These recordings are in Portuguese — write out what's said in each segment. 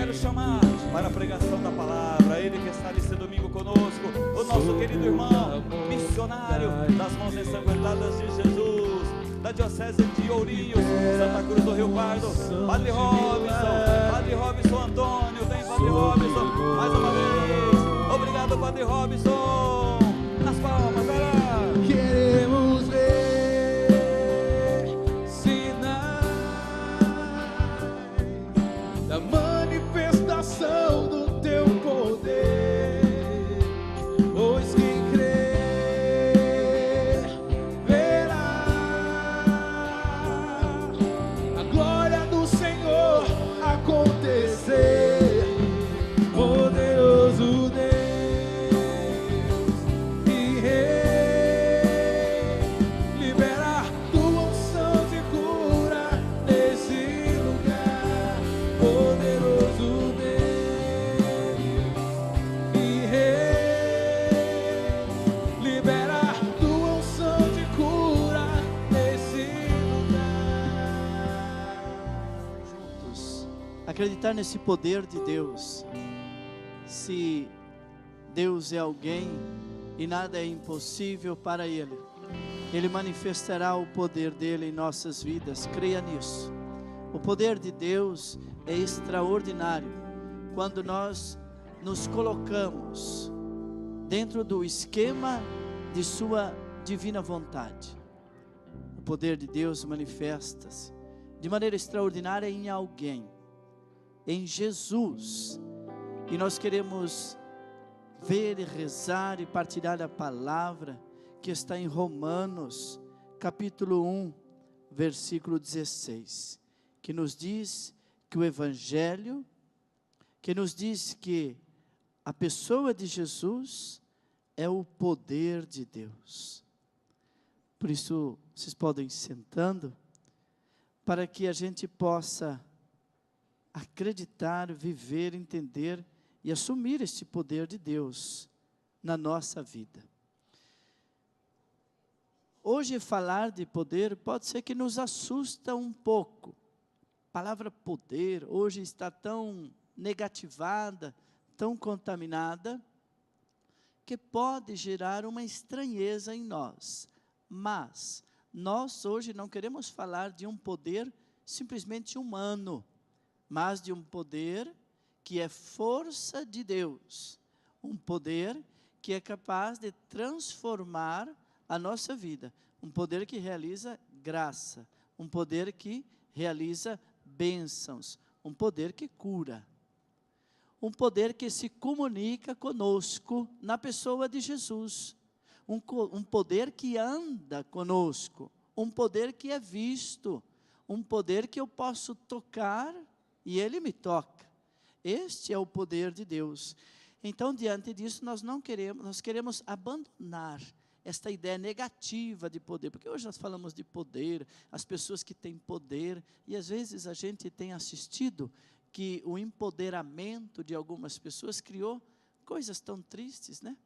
quero chamar para a pregação da palavra ele que está nesse domingo conosco, o nosso querido irmão, missionário das mãos ensanguentadas de Jesus, da Diocese de Ourinhos, Santa Cruz do Rio Pardo, Padre Robson Antônio. Vem, Padre Robson, mais uma vez. Obrigado, Padre Robson. Nas palmas, vai lá. Queremos ver sinais da manifestação do teu poder, pois quem crer verá a glória do Senhor acontecer. Poderoso Deus e Rei, liberar tua unção de cura nesse lugar. Poderoso Deus e Rei, liberar tua unção de cura nesse lugar. Juntos, acreditar nesse poder de Deus. Se Deus é alguém e nada é impossível para Ele, Ele manifestará o poder dEle em nossas vidas. Creia nisso. O poder de Deus é extraordinário quando nós nos colocamos dentro do esquema de Sua divina vontade. O poder de Deus manifesta-se de maneira extraordinária em alguém, em Jesus. E nós queremos ver e rezar e partilhar a palavra que está em Romanos, capítulo 1, versículo 16, que nos diz que o Evangelho, que nos diz que a pessoa de Jesus é o poder de Deus. Por isso, vocês podem ir sentando, para que a gente possa acreditar, viver, entender e assumir este poder de Deus na nossa vida. Hoje falar de poder pode ser que nos assusta um pouco. A palavra poder hoje está tão negativada, tão contaminada, que pode gerar uma estranheza em nós. Mas nós hoje não queremos falar de um poder simplesmente humano, mas de um poder que é força de Deus, um poder que é capaz de transformar a nossa vida, um poder que realiza graça, um poder que realiza bênçãos, um poder que cura, um poder que se comunica conosco na pessoa de Jesus, um poder que anda conosco, um poder que é visto, um poder que eu posso tocar e Ele me toca. Este é o poder de Deus. Então, diante disso, nós queremos abandonar esta ideia negativa de poder, porque hoje nós falamos de poder, as pessoas que têm poder, e às vezes a gente tem assistido que o empoderamento de algumas pessoas criou coisas tão tristes, né?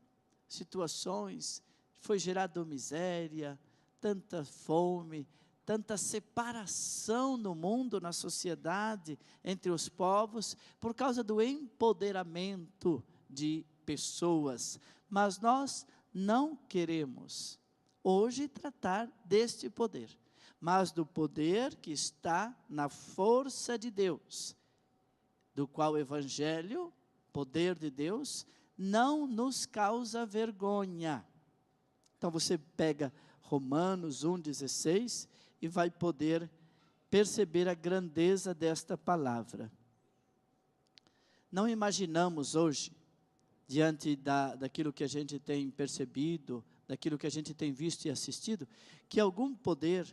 Situações, foi gerada miséria, tanta fome, tanta separação no mundo, na sociedade, entre os povos, por causa do empoderamento de pessoas. Mas nós não queremos hoje tratar deste poder, mas do poder que está na força de Deus, do qual o Evangelho, poder de Deus, não nos causa vergonha. Então você pega Romanos 1,16 e vai poder perceber a grandeza desta palavra. Não imaginamos hoje, diante daquilo que a gente tem percebido, daquilo que a gente tem visto e assistido, que algum poder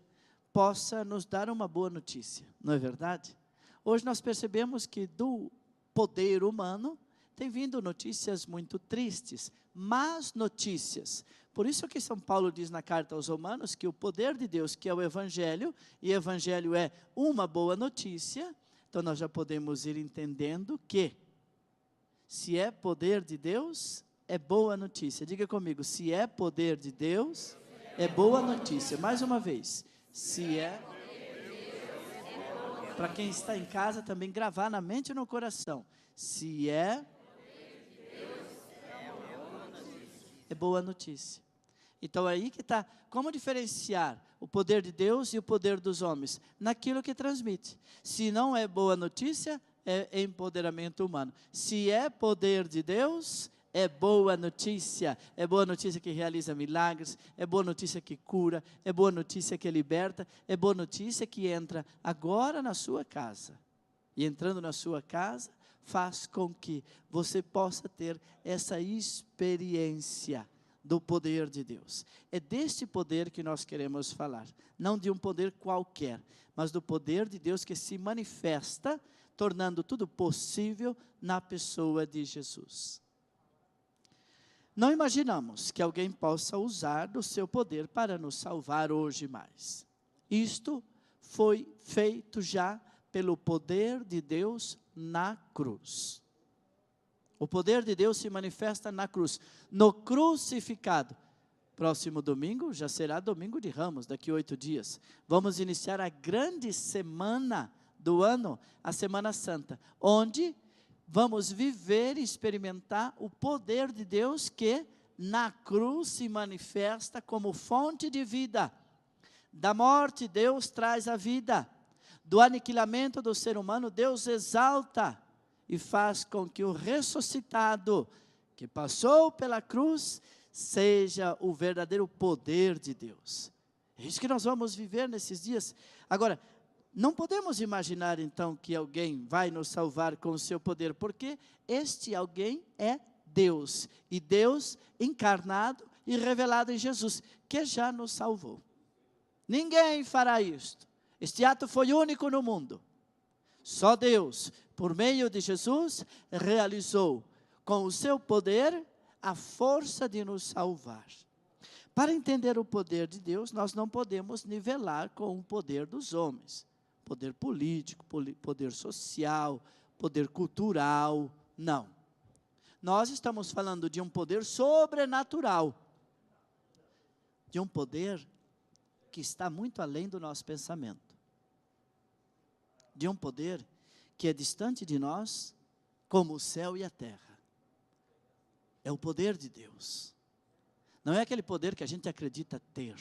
possa nos dar uma boa notícia, não é verdade? Hoje nós percebemos que do poder humano tem vindo notícias muito tristes, más notícias. Por isso que São Paulo diz na carta aos Romanos que o poder de Deus, que é o Evangelho, e Evangelho é uma boa notícia. Então nós já podemos ir entendendo que, se é poder de Deus, é boa notícia. Diga comigo, se é poder de Deus, é boa notícia. Mais uma vez, se é Para quem está em casa também gravar na mente e no coração. Se é boa notícia. Então aí que está, como diferenciar o poder de Deus e o poder dos homens? Naquilo que transmite. Se não é boa notícia, é empoderamento humano. Se é poder de Deus, é boa notícia que realiza milagres, é boa notícia que cura, é boa notícia que liberta, é boa notícia que entra agora na sua casa. E entrando na sua casa, faz com que você possa ter essa experiência do poder de Deus. É deste poder que nós queremos falar, não de um poder qualquer, mas do poder de Deus que se manifesta, tornando tudo possível na pessoa de Jesus. Não imaginamos que alguém possa usar do seu poder para nos salvar hoje mais. Isto foi feito já pelo poder de Deus na cruz. O poder de Deus se manifesta na cruz, no crucificado. Próximo domingo já será domingo de Ramos, daqui 8 dias. Vamos iniciar a grande semana do ano, a Semana Santa, onde vamos viver e experimentar o poder de Deus que na cruz se manifesta como fonte de vida. Da morte, Deus traz a vida. Do aniquilamento do ser humano, Deus exalta e faz com que o ressuscitado, que passou pela cruz, seja o verdadeiro poder de Deus. É isso que nós vamos viver nesses dias. Agora, não podemos imaginar então que alguém vai nos salvar com o seu poder, porque este alguém é Deus, e Deus encarnado e revelado em Jesus, que já nos salvou. Ninguém fará isto. Este ato foi único no mundo. Só Deus, por meio de Jesus, realizou com o seu poder a força de nos salvar. Para entender o poder de Deus, nós não podemos nivelar com o poder dos homens. Poder político, poder social, poder cultural, não. Nós estamos falando de um poder sobrenatural. De um poder que está muito além do nosso pensamento. De um poder que é distante de nós, como o céu e a terra. É o poder de Deus. Não é aquele poder que a gente acredita ter.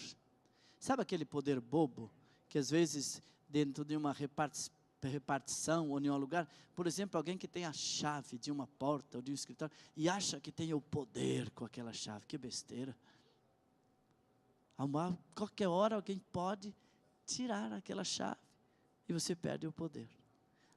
Sabe aquele poder bobo, que às vezes, dentro de uma repartição ou em um lugar, por exemplo, alguém que tem a chave de uma porta ou de um escritório, e acha que tem o poder com aquela chave, que besteira. A qualquer hora alguém pode tirar aquela chave, e você perde o poder.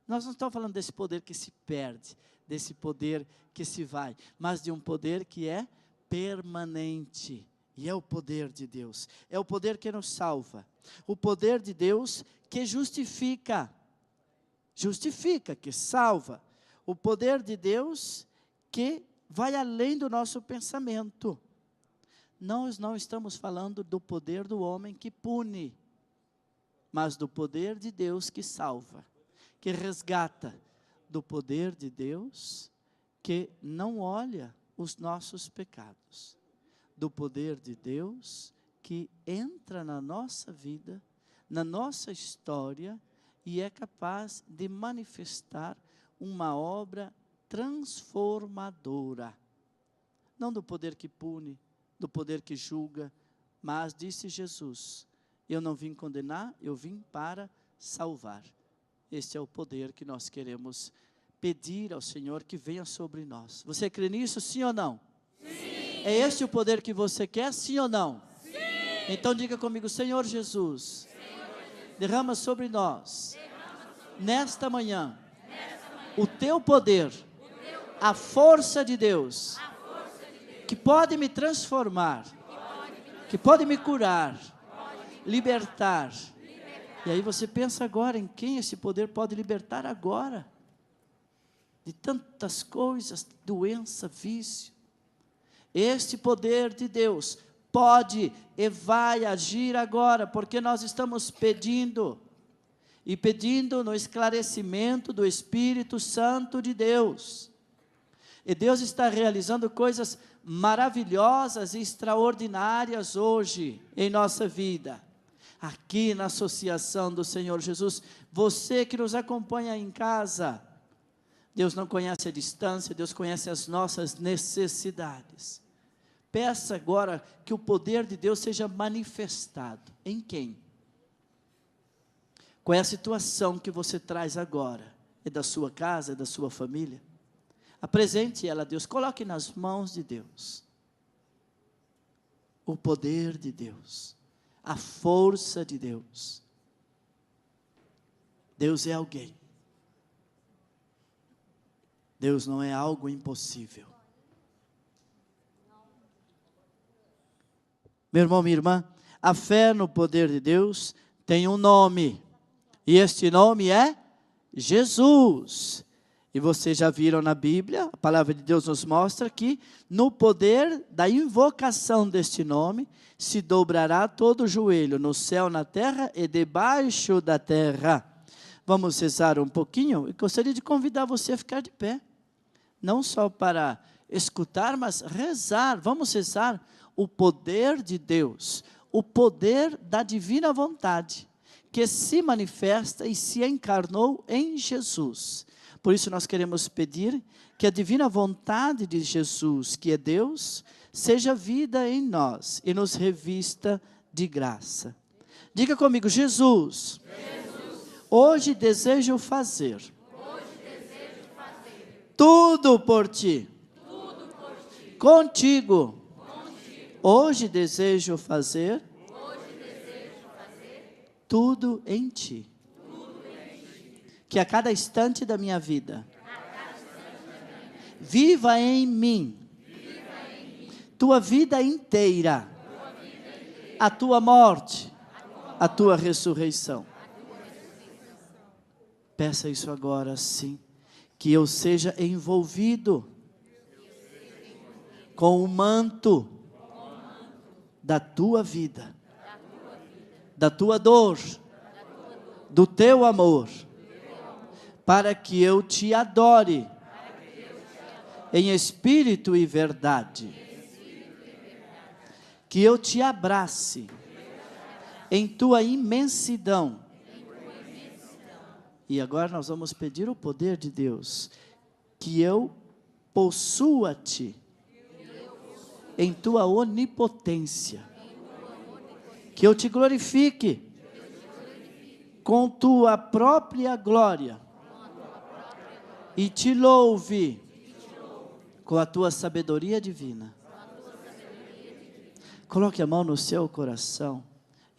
Nós não estamos falando desse poder que se perde, desse poder que se vai, mas de um poder que é permanente, e é o poder de Deus, é o poder que nos salva, o poder de Deus que justifica, que salva, o poder de Deus que vai além do nosso pensamento. Nós não estamos falando do poder do homem que pune, mas do poder de Deus que salva, que resgata, do poder de Deus que não olha os nossos pecados, do poder de Deus que entra na nossa vida, na nossa história, e é capaz de manifestar uma obra transformadora. Não do poder que pune, do poder que julga, mas disse Jesus: eu não vim condenar, eu vim para salvar. Este é o poder que nós queremos pedir ao Senhor que venha sobre nós. Você crê nisso, sim ou não? Sim. É este o poder que você quer, sim ou não? Sim. Então diga comigo: Senhor Jesus, derrama sobre nós, nesta manhã, o teu poder, a força de Deus, que pode me transformar, que pode me curar, libertar. E aí você pensa agora em quem esse poder pode libertar agora, de tantas coisas, doença, vício. Este poder de Deus pode e vai agir agora, porque nós estamos pedindo, e pedindo no esclarecimento do Espírito Santo de Deus. E Deus está realizando coisas maravilhosas e extraordinárias hoje em nossa vida. aqui na associação do Senhor Jesus. Você que nos acompanha em casa, Deus não conhece a distância, Deus conhece as nossas necessidades. Peça agora que o poder de Deus seja manifestado. Em quem? Qual é a situação que você traz agora? É da sua casa, é da sua família? Apresente ela a Deus, coloque nas mãos de Deus. O poder de Deus, a força de Deus. Deus é alguém. Deus não é algo impossível. Meu irmão, minha irmã, a fé no poder de Deus tem um nome. E este nome é Jesus. E vocês já viram na Bíblia, a palavra de Deus nos mostra que no poder da invocação deste nome, se dobrará todo o joelho, no céu, na terra e debaixo da terra. Vamos rezar um pouquinho? Eu gostaria de convidar você a ficar de pé. Não só para escutar, mas rezar. Vamos rezar o poder de Deus, o poder da divina vontade, que se manifesta e se encarnou em Jesus. Por isso nós queremos pedir que a divina vontade de Jesus, que é Deus, seja vida em nós e nos revista de graça. Diga comigo: Jesus, hoje desejo fazer tudo por ti. Contigo. Hoje desejo fazer tudo em ti. Que a cada instante da minha vida, viva em mim tua vida inteira, a tua morte, a tua ressurreição. Peça isso agora, sim. Que eu seja envolvido com o manto da tua vida, da tua dor, do teu amor, para que eu te adore em espírito e verdade, que eu te abrace em tua imensidão. E agora nós vamos pedir o poder de Deus, que eu possua-te em tua onipotência, que eu te glorifique com tua própria glória e te louve com a tua sabedoria divina. Coloque a mão no seu coração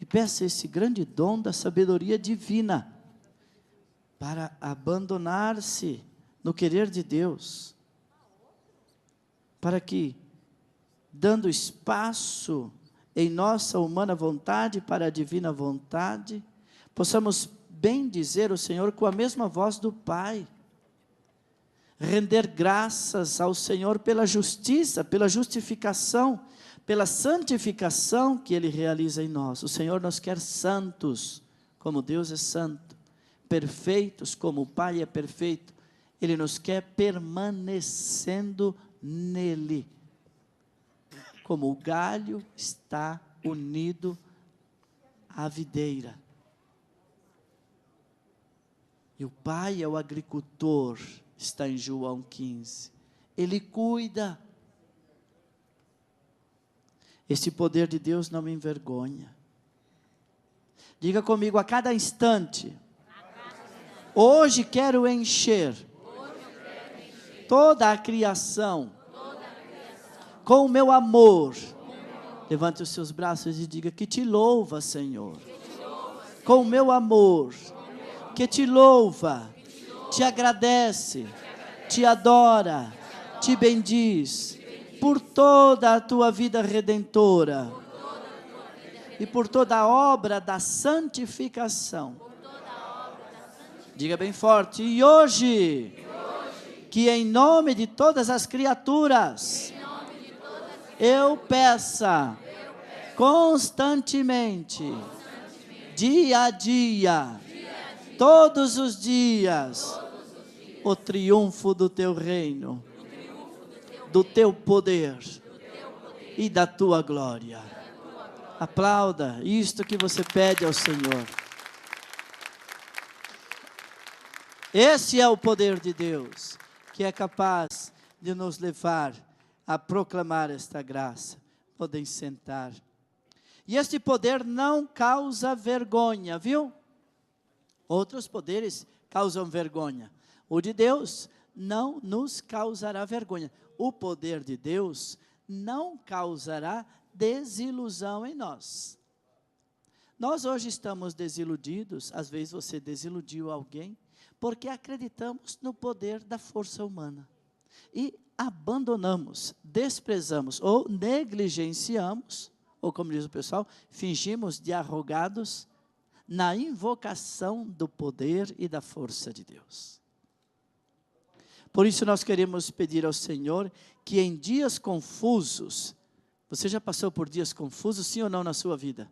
e peça esse grande dom da sabedoria divina para abandonar-se no querer de Deus, para que, dando espaço em nossa humana vontade para a divina vontade, possamos bem dizer o Senhor com a mesma voz do Pai, render graças ao Senhor pela justiça, pela justificação, pela santificação que Ele realiza em nós. O Senhor nos quer santos, como Deus é santo, perfeitos como o Pai é perfeito. Ele nos quer permanecendo nele, como o galho está unido à videira. E o Pai é o agricultor, está em João 15. Ele cuida. Este poder de Deus não me envergonha. Diga comigo: a cada instante, hoje quero encher toda a criação com o meu amor. Levante os seus braços e diga: que te louva, Senhor, com o meu amor, que te louva, te agradece, te adora, te bendiz, por toda a tua vida redentora, e por toda a obra da santificação. Diga bem forte: e hoje, que em nome de todas as criaturas, eu peça constantemente, dia a dia, todos os dias, o triunfo do teu reino, do teu poder e da tua glória. Aplauda isto que você pede ao Senhor. Esse é o poder de Deus, que é capaz de nos levar a proclamar esta graça. Podem sentar. E este poder não causa vergonha, viu? Outros poderes causam vergonha. O de Deus não nos causará vergonha. O poder de Deus não causará desilusão em nós. Nós hoje estamos desiludidos, às vezes você desiludiu alguém, porque acreditamos no poder da força humana. E abandonamos, desprezamos ou negligenciamos, ou como diz o pessoal, fingimos de arrogados na invocação do poder e da força de Deus. Por isso nós queremos pedir ao Senhor que em dias confusos, você já passou por dias confusos, sim ou não, na sua vida?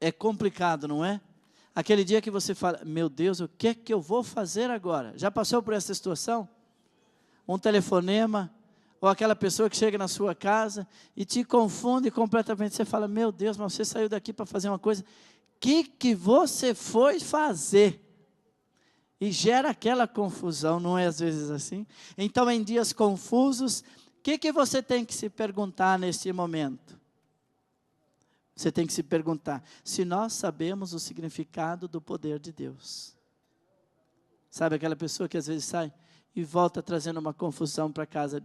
É complicado, não é? Aquele dia que você fala, meu Deus, o que é que eu vou fazer agora? Já passou por essa situação? Um telefonema, ou aquela pessoa que chega na sua casa e te confunde completamente. Você fala, meu Deus, mas você saiu daqui para fazer uma coisa. O que você foi fazer? E gera aquela confusão, não é às vezes assim? Então, em dias confusos, o que você tem que se perguntar nesse momento? Você tem que se perguntar, se nós sabemos o significado do poder de Deus. Sabe aquela pessoa que às vezes sai e volta trazendo uma confusão para casa?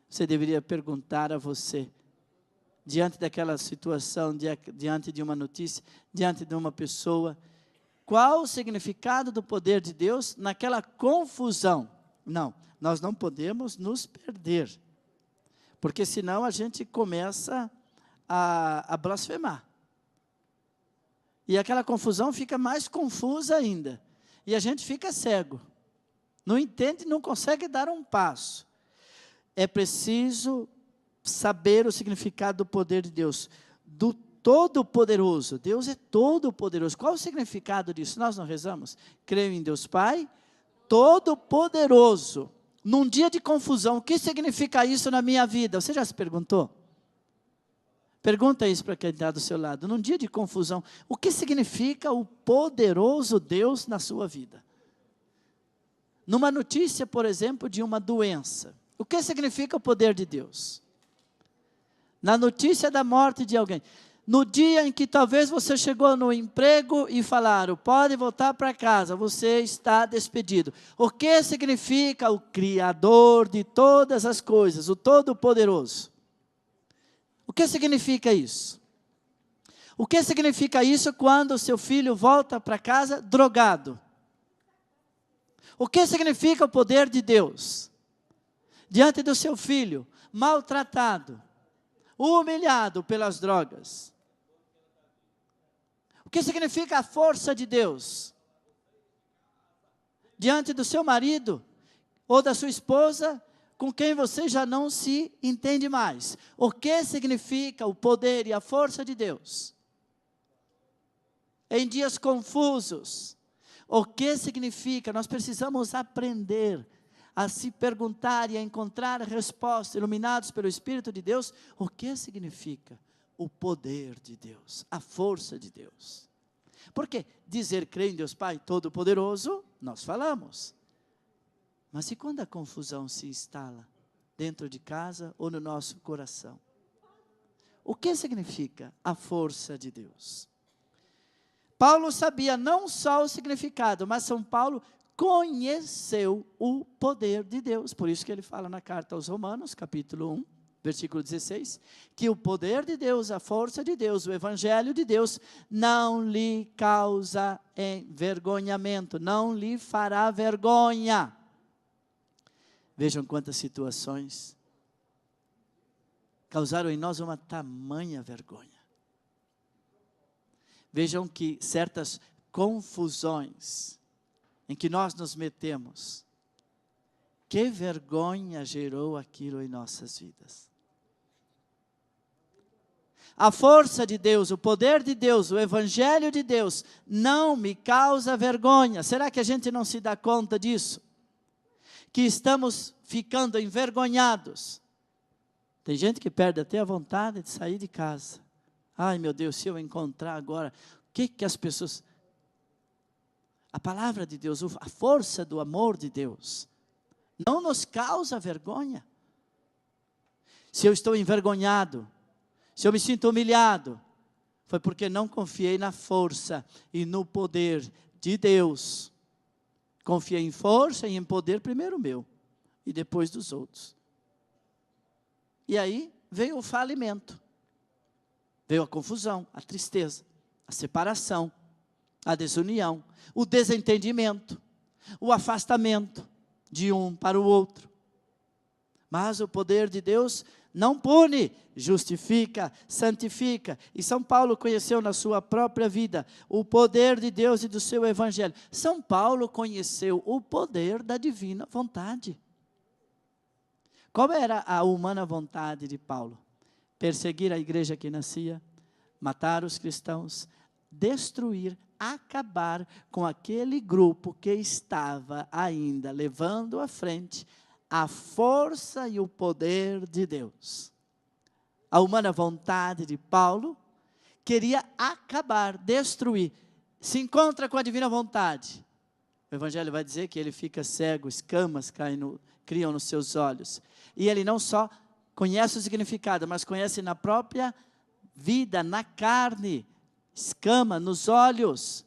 Você deveria perguntar a você, diante daquela situação, diante de uma notícia, diante de uma pessoa, qual o significado do poder de Deus naquela confusão? Não, nós não podemos nos perder, porque senão a gente começa a blasfemar. E aquela confusão fica mais confusa ainda. E a gente fica cego. Não entende, não consegue dar um passo. É preciso saber o significado do poder de Deus, do Todo-Poderoso. Deus é Todo-Poderoso. Qual o significado disso? Nós não rezamos? Creio em Deus Pai, Todo-Poderoso. Num dia de confusão, o que significa isso na minha vida? Você já se perguntou? Pergunta isso para quem está do seu lado. Num dia de confusão, o que significa o poderoso Deus na sua vida? Numa notícia, por exemplo, de uma doença, o que significa o poder de Deus? Na notícia da morte de alguém. No dia em que talvez você chegou no emprego e falaram, pode voltar para casa, você está despedido. O que significa o Criador de todas as coisas, o Todo-Poderoso? O que significa isso? O que significa isso quando o seu filho volta para casa drogado? O que significa o poder de Deus? Diante do seu filho, maltratado, humilhado pelas drogas. O que significa a força de Deus? Diante do seu marido, ou da sua esposa, com quem você já não se entende mais. O que significa o poder e a força de Deus? Em dias confusos, o que significa? Nós precisamos aprender a se perguntar e a encontrar respostas, iluminados pelo Espírito de Deus, o que significa o poder de Deus, a força de Deus. Porque dizer crer em Deus Pai Todo-Poderoso, nós falamos. Mas e quando a confusão se instala dentro de casa ou no nosso coração? O que significa a força de Deus? Paulo sabia não só o significado, mas São Paulo conheceu o poder de Deus. Por isso que ele fala na carta aos Romanos, capítulo 1, versículo 16, que o poder de Deus, a força de Deus, o evangelho de Deus, não lhe causa envergonhamento, não lhe fará vergonha. Vejam quantas situações causaram em nós uma tamanha vergonha. Vejam que certas confusões em que nós nos metemos, que vergonha gerou aquilo em nossas vidas. A força de Deus, o poder de Deus, o evangelho de Deus, não me causa vergonha. Será que a gente não se dá conta disso? Que estamos ficando envergonhados Tem gente que perde até a vontade de sair de casa. Ai, meu Deus, se eu encontrar agora, o que as pessoas... A palavra de Deus, a força do amor de Deus, não nos causa vergonha. Se eu estou envergonhado, se eu me sinto humilhado, foi porque não confiei na força e no poder de Deus. Confiei em força e em poder, primeiro meu, e depois dos outros. E aí veio o falimento, veio a confusão, a tristeza, a separação, a desunião, o desentendimento, o afastamento de um para o outro. Mas o poder de Deus não pune, justifica, santifica. E São Paulo conheceu na sua própria vida o poder de Deus e do seu evangelho. São Paulo conheceu o poder da divina vontade. Qual era a humana vontade de Paulo? Perseguir a igreja que nascia, matar os cristãos, destruir, acabar com aquele grupo que estava ainda levando à frente a força e o poder de Deus. A humana vontade de Paulo queria acabar, destruir. Se encontra com a divina vontade. O Evangelho vai dizer que ele fica cego, escamas criam nos seus olhos. E ele não só conhece o significado, mas conhece na própria vida, na carne, escama nos olhos.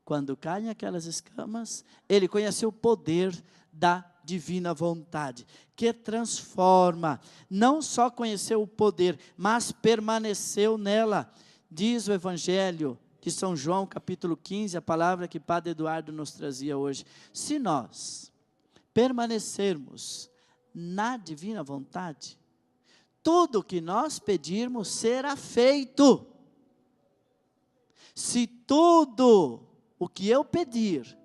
Quando caem aquelas escamas, ele conheceu o poder da divina vontade, que transforma. Não só conheceu o poder, mas permaneceu nela. Diz o Evangelho de São João, capítulo 15, a palavra que Padre Eduardo nos trazia hoje. Se nós permanecermos na divina vontade, tudo o que nós pedirmos será feito. Se tudo o que eu pedir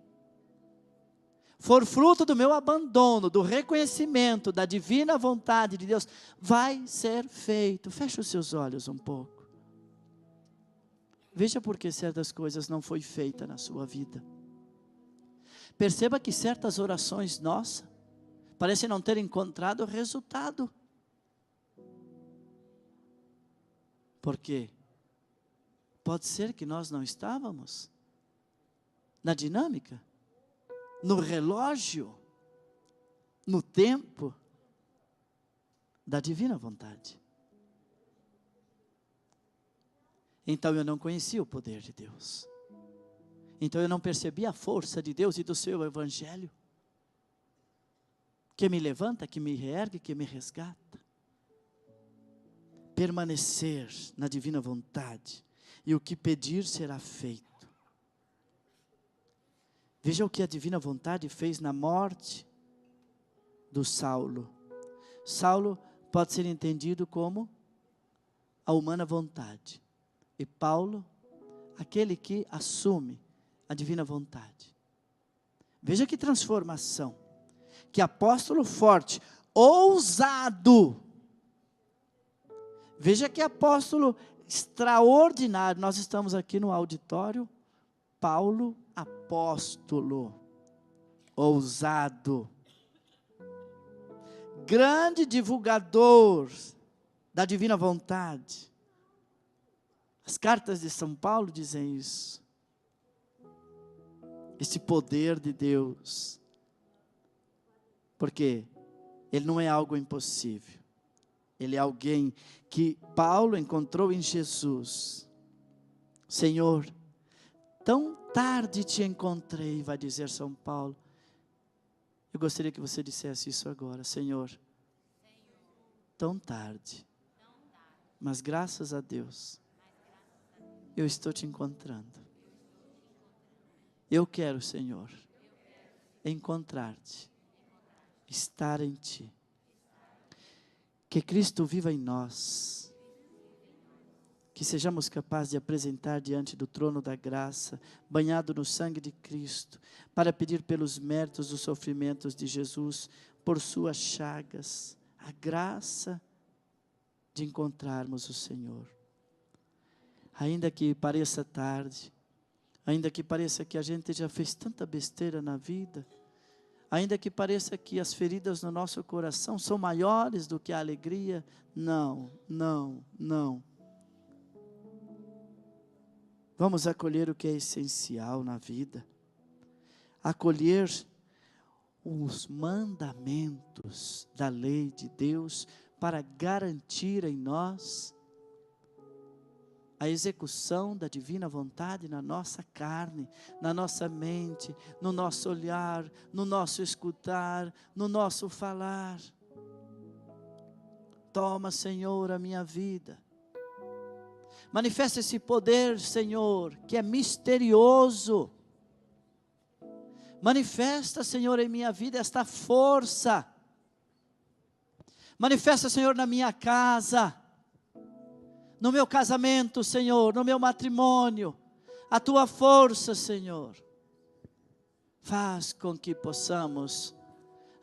for fruto do meu abandono, do reconhecimento da divina vontade de Deus, vai ser feito. Feche os seus olhos um pouco. Veja por que certas coisas não foi feita na sua vida. Perceba que certas orações nossas parecem não ter encontrado resultado. Por quê? Pode ser que nós não estávamos na dinâmica, no relógio, no tempo da divina vontade. Então eu não conhecia o poder de Deus. Então eu não percebi a força de Deus e do seu evangelho, que me levanta, que me reergue, que me resgata. Permanecer na divina vontade, e o que pedir será feito. Veja o que a divina vontade fez na morte do Saulo. Saulo pode ser entendido como a humana vontade. E Paulo, aquele que assume a divina vontade. Veja que transformação. Que apóstolo forte, ousado. Veja que apóstolo extraordinário. Nós estamos aqui no auditório. Paulo, apóstolo, ousado, grande divulgador da divina vontade. As cartas de São Paulo dizem isso. Esse poder de Deus. Porque ele não é algo impossível. Ele é alguém que Paulo encontrou em Jesus. Senhor, tão tarde te encontrei, vai dizer São Paulo. Eu gostaria que você dissesse isso agora. Senhor, tão tarde, mas graças a Deus, eu estou te encontrando. Eu quero, Senhor, encontrar-te, estar em ti. Que Cristo viva em nós. Que sejamos capazes de apresentar diante do trono da graça, banhado no sangue de Cristo, para pedir pelos méritos dos sofrimentos de Jesus, por suas chagas, a graça de encontrarmos o Senhor. Ainda que pareça tarde, ainda que pareça que a gente já fez tanta besteira na vida, Ainda que pareça que as feridas no nosso coração são maiores do que a alegria, não, não, não. Vamos acolher o que é essencial na vida. Acolher os mandamentos da lei de Deus para garantir em nós a execução da divina vontade na nossa carne, na nossa mente, no nosso olhar, no nosso escutar, no nosso falar. Toma, Senhor, a minha vida. Manifesta esse poder, Senhor, que é misterioso. Manifesta, Senhor, em minha vida esta força. Manifesta, Senhor, na minha casa, no meu casamento, Senhor, no meu matrimônio, a Tua força, Senhor. Faz com que possamos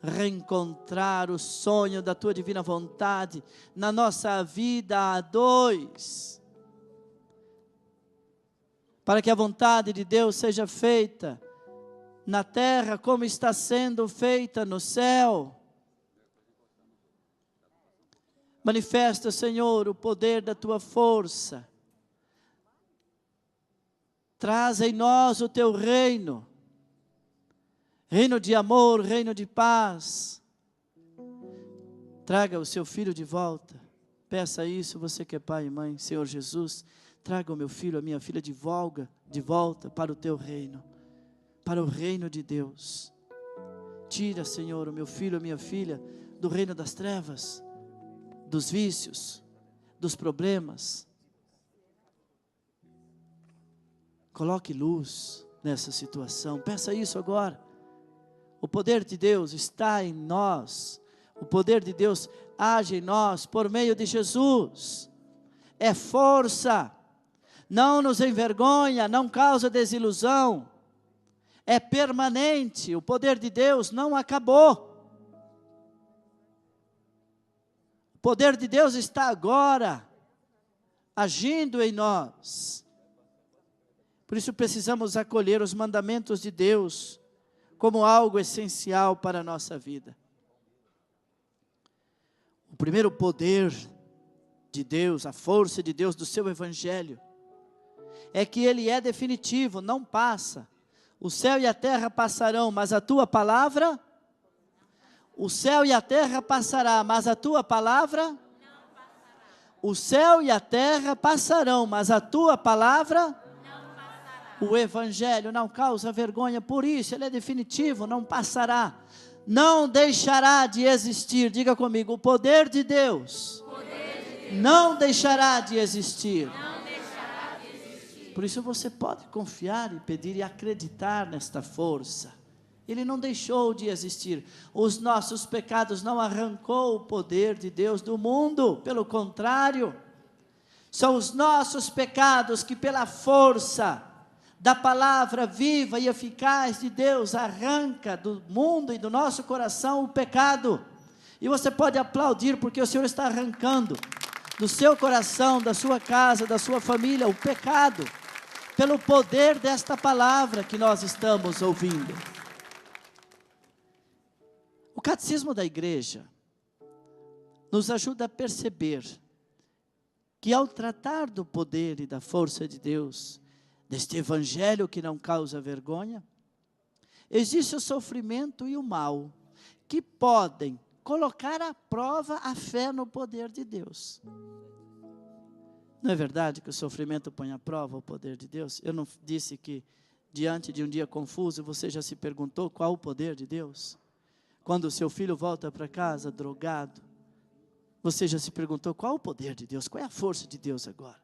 reencontrar o sonho da Tua divina vontade na nossa vida a dois. Para que a vontade de Deus seja feita na terra como está sendo feita no céu. Manifesta, Senhor, o poder da Tua força. Traz em nós o Teu reino. Reino de amor, reino de paz. Traga o seu filho de volta. Peça isso, você que é pai e mãe, Senhor Jesus. Traga o meu filho, a minha filha de volta para o Teu reino. Para o reino de Deus. Tira, Senhor, o meu filho, a minha filha, do reino das trevas, dos vícios, dos problemas. Coloque luz nessa situação. Peça isso agora. O poder de Deus está em nós. O poder de Deus age em nós por meio de Jesus. É força. Não nos envergonha, não causa desilusão. É permanente. O poder de Deus não acabou. O poder de Deus está agora agindo em nós. Por isso precisamos acolher os mandamentos de Deus como algo essencial para a nossa vida. O primeiro poder de Deus, a força de Deus do seu Evangelho, é que Ele é definitivo, não passa. O céu e a terra passarão, mas a Tua palavra... O céu e a terra passará, mas a Tua palavra... Não passará. O céu e a terra passarão, mas a Tua palavra... Não passará. O Evangelho não causa vergonha, por isso ele é definitivo, não passará. Não deixará de existir. Diga comigo, o poder de Deus, não deixará de existir. Por isso você pode confiar e pedir e acreditar nesta força. Ele não deixou de existir. Os nossos pecados não arrancou o poder de Deus do mundo. Pelo contrário, são os nossos pecados que pela força da palavra viva e eficaz de Deus arranca do mundo e do nosso coração o pecado. E você pode aplaudir porque o Senhor está arrancando do seu coração, da sua casa, da sua família, o pecado. Pelo poder desta palavra que nós estamos ouvindo. O catecismo da igreja nos ajuda a perceber que ao tratar do poder e da força de Deus, deste evangelho que não causa vergonha, existe o sofrimento e o mal, que podem colocar à prova a fé no poder de Deus. Não é verdade que o sofrimento põe à prova o poder de Deus? Eu não disse que diante de um dia confuso, você já se perguntou qual o poder de Deus? Quando o seu filho volta para casa drogado, você já se perguntou qual o poder de Deus? Qual é a força de Deus agora?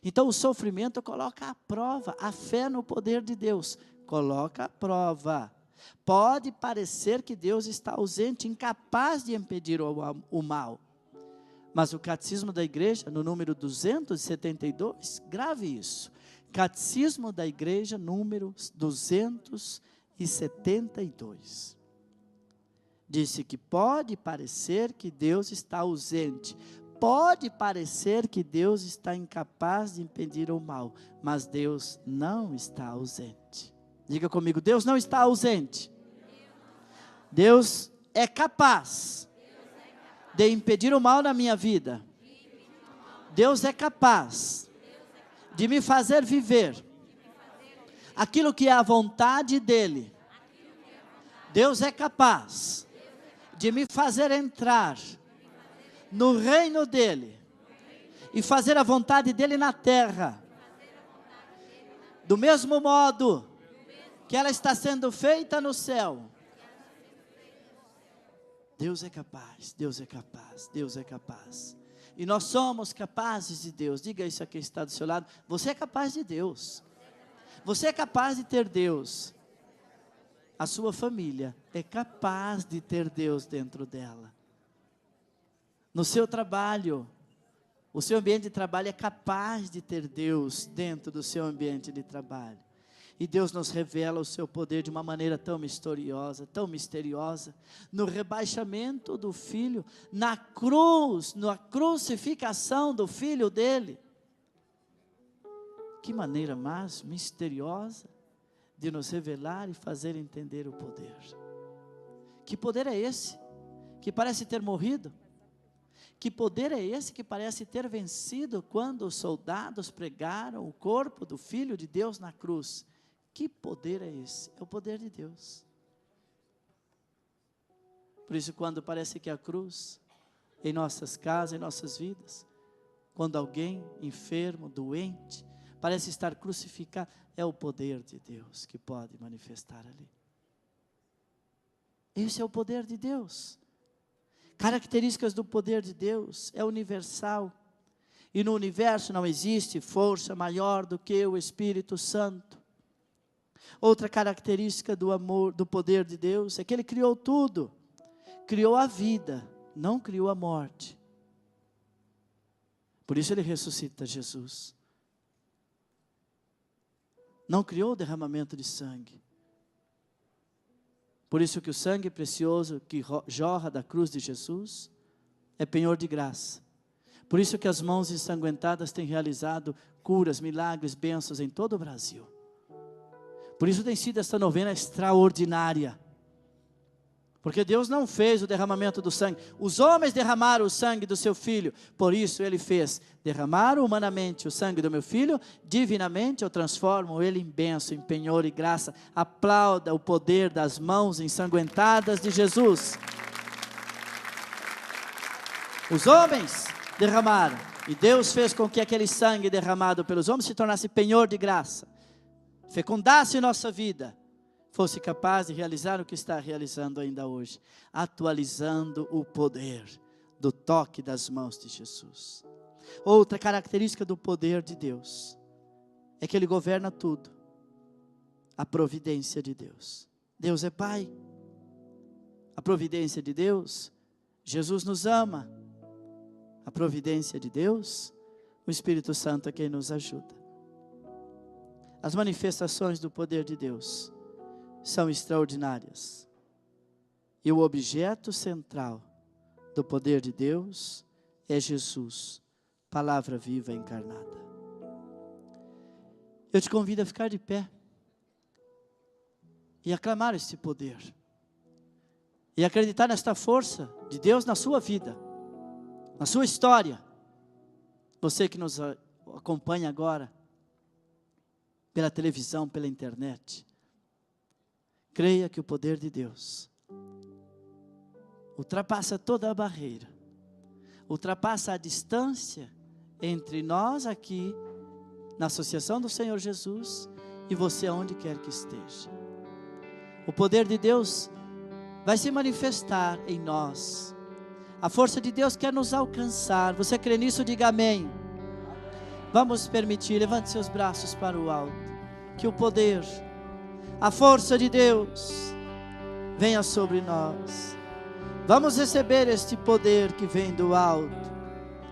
Então o sofrimento coloca à prova a fé no poder de Deus. Coloca à prova. Pode parecer que Deus está ausente, incapaz de impedir o mal. Mas o catecismo da igreja, no número 272, grave isso. Catecismo da igreja, número 272. Disse que pode parecer que Deus está ausente. Pode parecer que Deus está incapaz de impedir o mal. Mas Deus não está ausente. Diga comigo, Deus não está ausente. Deus é capaz de impedir o mal na minha vida. Deus é capaz de me fazer viver aquilo que é a vontade dEle. Deus é capaz de me fazer entrar no reino dEle e fazer a vontade dEle na terra, do mesmo modo que ela está sendo feita no céu. Deus é capaz, Deus é capaz, Deus é capaz. E nós somos capazes de Deus. Diga isso a quem está do seu lado. Você é capaz de Deus. Você é capaz de ter Deus. A sua família é capaz de ter Deus dentro dela. No seu trabalho, o seu ambiente de trabalho é capaz de ter Deus dentro do seu ambiente de trabalho. E Deus nos revela o seu poder de uma maneira tão misteriosa, no rebaixamento do Filho, na cruz, na crucificação do Filho dele. Que maneira mais misteriosa de nos revelar e fazer entender o poder. Que poder é esse que parece ter morrido? Que poder é esse que parece ter vencido quando os soldados pregaram o corpo do Filho de Deus na cruz? Que poder é esse? É o poder de Deus. Por isso, quando parece que a cruz, em nossas casas, em nossas vidas, quando alguém enfermo, doente, parece estar crucificado, é o poder de Deus que pode manifestar ali. Esse é o poder de Deus. Características do poder de Deus, é universal. E no universo não existe força maior do que o Espírito Santo. Outra característica do amor, do poder de Deus, é que Ele criou tudo. Criou a vida, não criou a morte. Por isso Ele ressuscita Jesus. Não criou o derramamento de sangue. Por isso que o sangue precioso que jorra da cruz de Jesus é penhor de graça. Por isso que as mãos ensanguentadas têm realizado curas, milagres, bênçãos em todo o Brasil. Por isso tem sido esta novena extraordinária. Porque Deus não fez o derramamento do sangue. Os homens derramaram o sangue do seu Filho. Por isso Ele fez. Derramaram humanamente o sangue do meu Filho. Divinamente eu transformo Ele em bênção, em penhor e graça. Aplauda o poder das mãos ensanguentadas de Jesus. Os homens derramaram. E Deus fez com que aquele sangue derramado pelos homens se tornasse penhor de graça. Fecundasse nossa vida, fosse capaz de realizar o que está realizando ainda hoje, atualizando o poder do toque das mãos de Jesus. Outra característica do poder de Deus, é que Ele governa tudo, a providência de Deus. Deus é Pai, a providência de Deus, Jesus nos ama, a providência de Deus, o Espírito Santo é quem nos ajuda. As manifestações do poder de Deus são extraordinárias. E o objeto central do poder de Deus é Jesus, palavra viva encarnada. Eu te convido a ficar de pé e aclamar este poder. E acreditar nesta força de Deus na sua vida, na sua história. Você que nos acompanha agora, pela televisão, pela internet, creia que o poder de Deus ultrapassa toda a barreira, ultrapassa a distância entre nós aqui, na associação do Senhor Jesus, e você aonde quer que esteja. O poder de Deus vai se manifestar em nós, a força de Deus quer nos alcançar. Você crê nisso? Diga amém. Vamos permitir, levante seus braços para o alto, que o poder, a força de Deus venha sobre nós. Vamos receber este poder que vem do alto.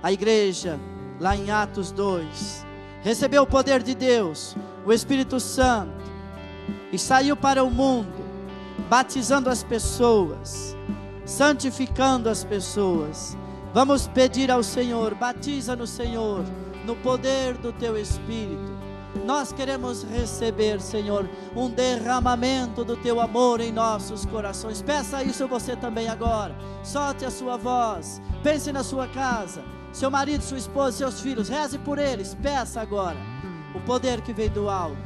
A igreja, lá em Atos 2, recebeu o poder de Deus, o Espírito Santo, e saiu para o mundo, batizando as pessoas, santificando as pessoas. Vamos pedir ao Senhor, batiza no Senhor, no poder do Teu Espírito. Nós queremos receber, Senhor, um derramamento do Teu amor em nossos corações. Peça isso você também agora. Solte a sua voz. Pense na sua casa, seu marido, sua esposa, seus filhos. Reze por eles. Peça agora o poder que vem do alto,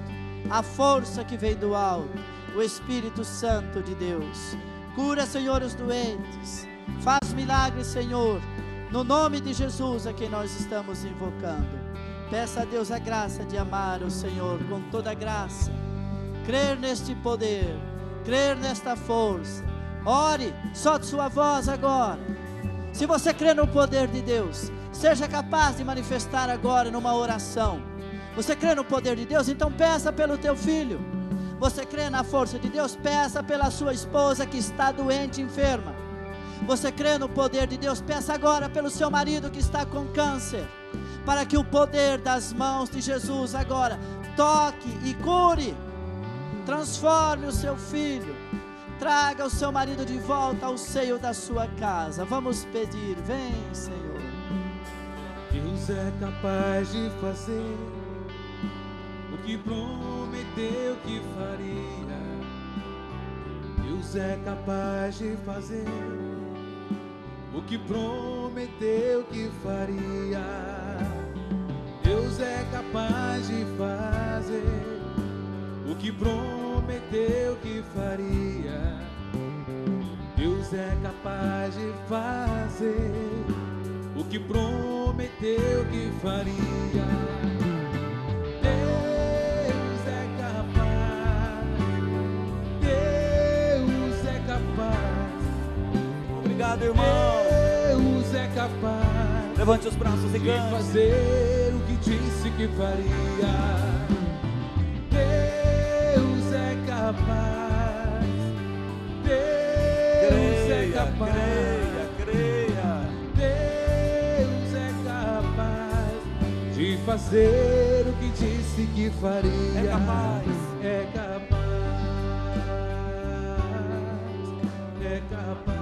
a força que vem do alto, o Espírito Santo de Deus. Cura, Senhor, os doentes. Faz milagres, Senhor, no nome de Jesus a quem nós estamos invocando. Peça a Deus a graça de amar o Senhor com toda a graça, crer neste poder, crer nesta força. Ore, solte sua voz agora. Se você crê no poder de Deus, seja capaz de manifestar agora numa oração. Você crê no poder de Deus? Então peça pelo teu filho. Você crê na força de Deus? Peça pela sua esposa que está doente, enferma. Você crê no poder de Deus? Peça agora pelo seu marido que está com câncer, para que o poder das mãos de Jesus agora toque e cure, transforme o seu filho, traga o seu marido de volta ao seio da sua casa. Vamos pedir, vem, Senhor. Deus é capaz de fazer o que prometeu que faria. Deus é capaz de fazer o que prometeu que faria. Deus é capaz de fazer o que prometeu que faria. Deus é capaz de fazer o que prometeu que faria. Deus é capaz. Deus é capaz. Obrigado, irmão. Deus é capaz. Levante os braços e de cante. fazer o que disse que faria. Deus é capaz. Deus é capaz. Creia. Deus é capaz de fazer o que disse que faria. É capaz. É capaz. É capaz.